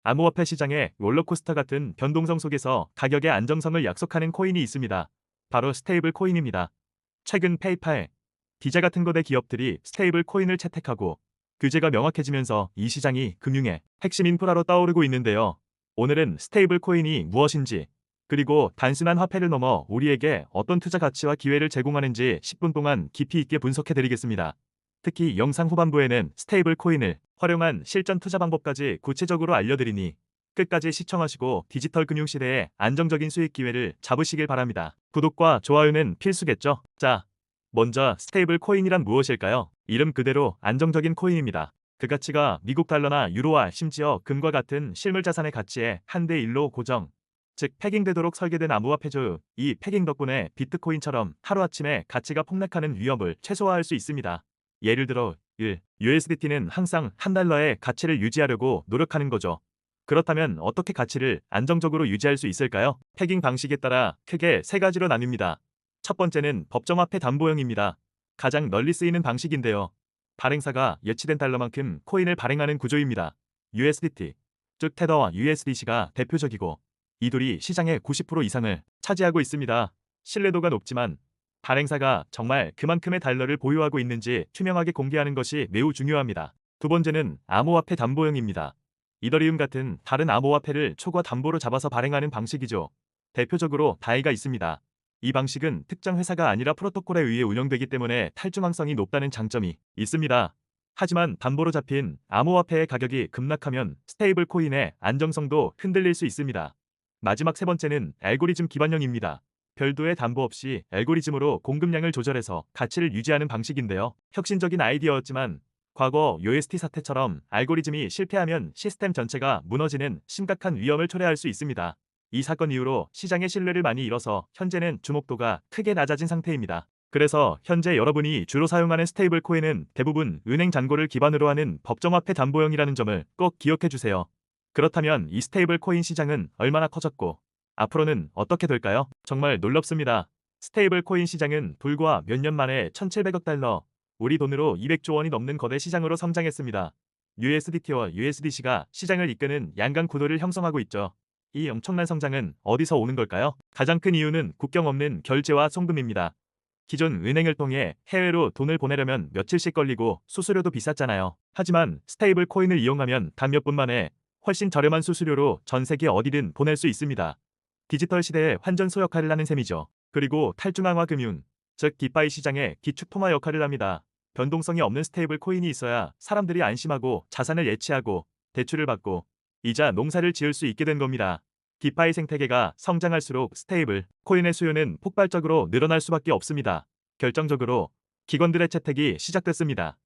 암호화폐 시장에 롤러코스터 같은 변동성 속에서 가격의 안정성을 약속하는 코인이 있습니다. 바로 스테이블 코인입니다. 최근 페이팔, 비자 같은 거대 기업들이 스테이블 코인을 채택하고 규제가 명확해지면서 이 시장이 금융의 핵심 인프라로 떠오르고 있는데요. 오늘은 스테이블 코인이 무엇인지, 그리고 단순한 화폐를 넘어 우리에게 어떤 투자 가치와 기회를 제공하는지 10분 동안 깊이 있게 분석해 드리겠습니다. 특히 영상 후반부에는 스테이블 코인을 활용한 실전 투자 방법까지 구체적으로 알려드리니 끝까지 시청하시고 디지털 금융 시대의 안정적인 수익 기회를 잡으시길 바랍니다. 구독과 좋아요는 필수겠죠? 자, 먼저 스테이블 코인이란 무엇일까요? 이름 그대로 안정적인 코인입니다. 그 가치가 미국 달러나 유로와 심지어 금과 같은 실물 자산의 가치에 한대 1로 고정, 즉 패깅되도록 설계된 암호화폐죠. 이 패깅 덕분에 비트코인처럼 하루아침에 가치가 폭락하는 위험을 최소화할 수 있습니다. 예를 들어 1. USDT는 항상 한 달러의 가치를 유지하려고 노력하는 거죠. 그렇다면 어떻게 가치를 안정적으로 유지할 수 있을까요? 패깅 방식에 따라 크게 세 가지로 나뉩니다. 첫 번째는 법정화폐 담보형입니다. 가장 널리 쓰이는 방식인데요. 발행사가 예치된 달러만큼 코인을 발행하는 구조입니다. USDT, 즉 테더와 USDC가 대표적이고 이 둘이 시장의 90% 이상을 차지하고 있습니다. 신뢰도가 높지만 발행사가 정말 그만큼의 달러를 보유하고 있는지 투명하게 공개하는 것이 매우 중요합니다. 두 번째는 암호화폐 담보형입니다. 이더리움 같은 다른 암호화폐를 초과 담보로 잡아서 발행하는 방식이죠. 대표적으로 다이가 있습니다. 이 방식은 특정 회사가 아니라 프로토콜에 의해 운영되기 때문에 탈중앙성이 높다는 장점이 있습니다. 하지만 담보로 잡힌 암호화폐의 가격이 급락하면 스테이블 코인의 안정성도 흔들릴 수 있습니다. 마지막 세 번째는 알고리즘 기반형입니다. 별도의 담보 없이 알고리즘으로 공급량을 조절해서 가치를 유지하는 방식인데요. 혁신적인 아이디어였지만 과거 UST 사태처럼 알고리즘이 실패하면 시스템 전체가 무너지는 심각한 위험을 초래할 수 있습니다. 이 사건 이후로 시장의 신뢰를 많이 잃어서 현재는 주목도가 크게 낮아진 상태입니다. 그래서 현재 여러분이 주로 사용하는 스테이블 코인은 대부분 은행 잔고를 기반으로 하는 법정화폐 담보형이라는 점을 꼭 기억해 주세요. 그렇다면 이 스테이블 코인 시장은 얼마나 커졌고 앞으로는 어떻게 될까요? 정말 놀랍습니다. 스테이블 코인 시장은 불과 몇 년 만에 1,700억 달러, 우리 돈으로 200조 원이 넘는 거대 시장으로 성장했습니다. USDT와 USDC가 시장을 이끄는 양강 구도를 형성하고 있죠. 이 엄청난 성장은 어디서 오는 걸까요? 가장 큰 이유는 국경 없는 결제와 송금입니다. 기존 은행을 통해 해외로 돈을 보내려면 며칠씩 걸리고 수수료도 비쌌잖아요. 하지만 스테이블 코인을 이용하면 단 몇 분 만에 훨씬 저렴한 수수료로 전 세계 어디든 보낼 수 있습니다. 디지털 시대의 환전소 역할을 하는 셈이죠. 그리고 탈중앙화 금융, 즉 디파이 시장의 기축 통화 역할을 합니다. 변동성이 없는 스테이블 코인이 있어야 사람들이 안심하고 자산을 예치하고 대출을 받고 이자 농사를 지을 수 있게 된 겁니다. 디파이 생태계가 성장할수록 스테이블 코인의 수요는 폭발적으로 늘어날 수밖에 없습니다. 결정적으로 기관들의 채택이 시작됐습니다.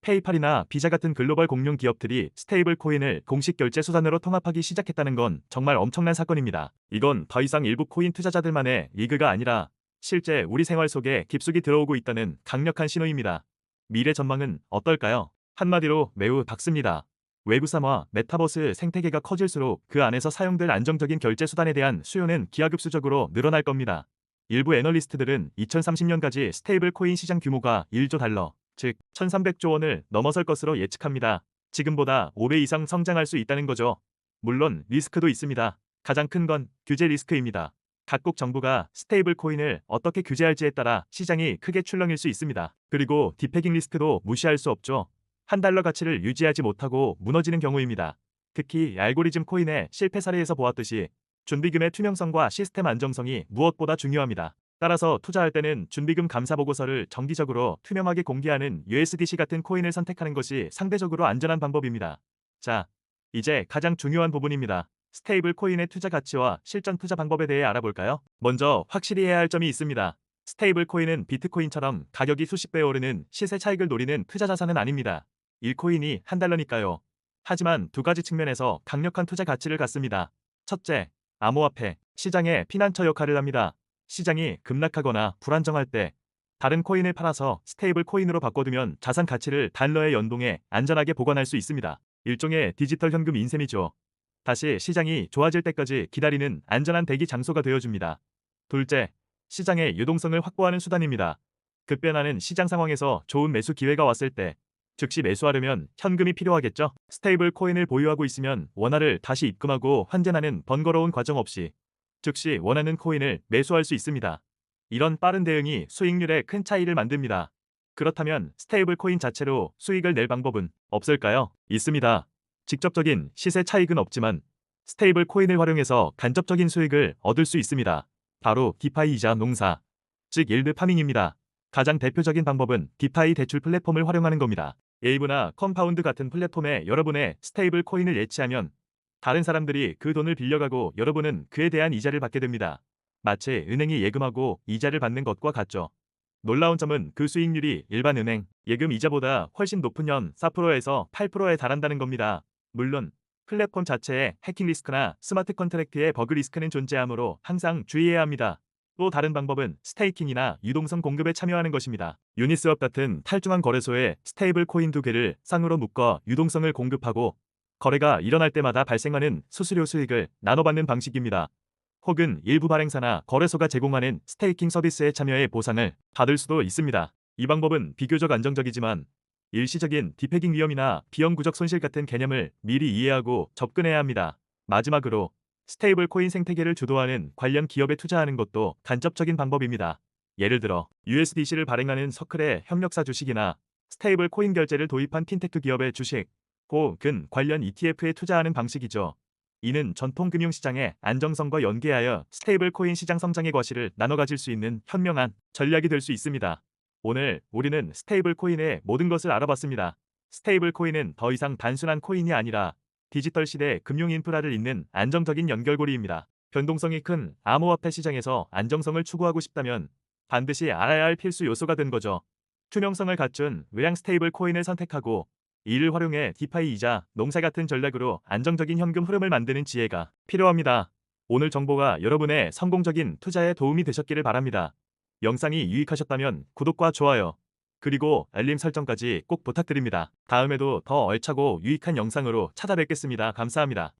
페이팔이나 비자 같은 글로벌 공룡 기업들이 스테이블 코인을 공식 결제 수단으로 통합하기 시작했다는 건 정말 엄청난 사건입니다. 이건 더 이상 일부 코인 투자자들만의 리그가 아니라 실제 우리 생활 속에 깊숙이 들어오고 있다는 강력한 신호입니다. 미래 전망은 어떨까요? 한마디로 매우 밝습니다. 외부3와 메타버스 생태계가 커질수록 그 안에서 사용될 안정적인 결제 수단에 대한 수요는 기하급수적으로 늘어날 겁니다. 일부 애널리스트들은 2030년까지 스테이블 코인 시장 규모가 1조 달러, 즉 1300조 원을 넘어설 것으로 예측합니다. 지금보다 5배 이상 성장할 수 있다는 거죠. 물론 리스크도 있습니다. 가장 큰 건 규제 리스크입니다. 각국 정부가 스테이블 코인을 어떻게 규제할지에 따라 시장이 크게 출렁일 수 있습니다. 그리고 디패깅 리스크도 무시할 수 없죠. 한 달러 가치를 유지하지 못하고 무너지는 경우입니다. 특히 알고리즘 코인의 실패 사례에서 보았듯이 준비금의 투명성과 시스템 안정성이 무엇보다 중요합니다. 따라서 투자할 때는 준비금 감사 보고서를 정기적으로 투명하게 공개하는 USDC 같은 코인을 선택하는 것이 상대적으로 안전한 방법입니다. 자, 이제 가장 중요한 부분입니다. 스테이블 코인의 투자 가치와 실전 투자 방법에 대해 알아볼까요? 먼저 확실히 해야 할 점이 있습니다. 스테이블 코인은 비트코인처럼 가격이 수십 배 오르는 시세 차익을 노리는 투자 자산은 아닙니다. 1코인이 한 달러니까요. 하지만 두 가지 측면에서 강력한 투자 가치를 갖습니다. 첫째, 암호화폐, 시장의 피난처 역할을 합니다. 시장이 급락하거나 불안정할 때 다른 코인을 팔아서 스테이블 코인으로 바꿔두면 자산 가치를 달러에 연동해 안전하게 보관할 수 있습니다. 일종의 디지털 현금 인셈이죠. 다시 시장이 좋아질 때까지 기다리는 안전한 대기 장소가 되어줍니다. 둘째, 시장의 유동성을 확보하는 수단입니다. 급변하는 시장 상황에서 좋은 매수 기회가 왔을 때 즉시 매수하려면 현금이 필요하겠죠. 스테이블 코인을 보유하고 있으면 원화를 다시 입금하고 환전하는 번거로운 과정 없이 즉시 원하는 코인을 매수할 수 있습니다. 이런 빠른 대응이 수익률에 큰 차이를 만듭니다. 그렇다면 스테이블 코인 자체로 수익을 낼 방법은 없을까요? 있습니다. 직접적인 시세 차익은 없지만 스테이블 코인을 활용해서 간접적인 수익을 얻을 수 있습니다. 바로 디파이 이자 농사, 즉 일드 파밍입니다. 가장 대표적인 방법은 디파이 대출 플랫폼을 활용하는 겁니다. 에이브나 컴파운드 같은 플랫폼에 여러분의 스테이블 코인을 예치하면 다른 사람들이 그 돈을 빌려가고 여러분은 그에 대한 이자를 받게 됩니다. 마치 은행이 예금하고 이자를 받는 것과 같죠. 놀라운 점은 그 수익률이 일반 은행 예금 이자보다 훨씬 높은 연 4%에서 8%에 달한다는 겁니다. 물론 플랫폼 자체에 해킹 리스크나 스마트 컨트랙트의 버그 리스크는 존재하므로 항상 주의해야 합니다. 또 다른 방법은 스테이킹이나 유동성 공급에 참여하는 것입니다. 유니스왑 같은 탈중앙 거래소에 스테이블 코인 2개를 쌍으로 묶어 유동성을 공급하고 거래가 일어날 때마다 발생하는 수수료 수익을 나눠받는 방식입니다. 혹은 일부 발행사나 거래소가 제공하는 스테이킹 서비스에 참여해 보상을 받을 수도 있습니다. 이 방법은 비교적 안정적이지만 일시적인 디패깅 위험이나 비영구적 손실 같은 개념을 미리 이해하고 접근해야 합니다. 마지막으로 스테이블 코인 생태계를 주도하는 관련 기업에 투자하는 것도 간접적인 방법입니다. 예를 들어 USDC를 발행하는 서클의 협력사 주식이나 스테이블 코인 결제를 도입한 핀테크 기업의 주식, 혹은 관련 ETF에 투자하는 방식이죠. 이는 전통 금융시장의 안정성과 연계하여 스테이블 코인 시장 성장의 과실을 나눠 가질 수 있는 현명한 전략이 될 수 있습니다. 오늘 우리는 스테이블 코인의 모든 것을 알아봤습니다. 스테이블 코인은 더 이상 단순한 코인이 아니라 디지털 시대의 금융 인프라를 잇는 안정적인 연결고리입니다. 변동성이 큰 암호화폐 시장에서 안정성을 추구하고 싶다면 반드시 알아야 할 필수 요소가 된 거죠. 투명성을 갖춘 외양 스테이블 코인을 선택하고 이를 활용해 디파이 이자, 농사 같은 전략으로 안정적인 현금 흐름을 만드는 지혜가 필요합니다. 오늘 정보가 여러분의 성공적인 투자에 도움이 되셨기를 바랍니다. 영상이 유익하셨다면 구독과 좋아요, 그리고 알림 설정까지 꼭 부탁드립니다. 다음에도 더 알차고 유익한 영상으로 찾아뵙겠습니다. 감사합니다.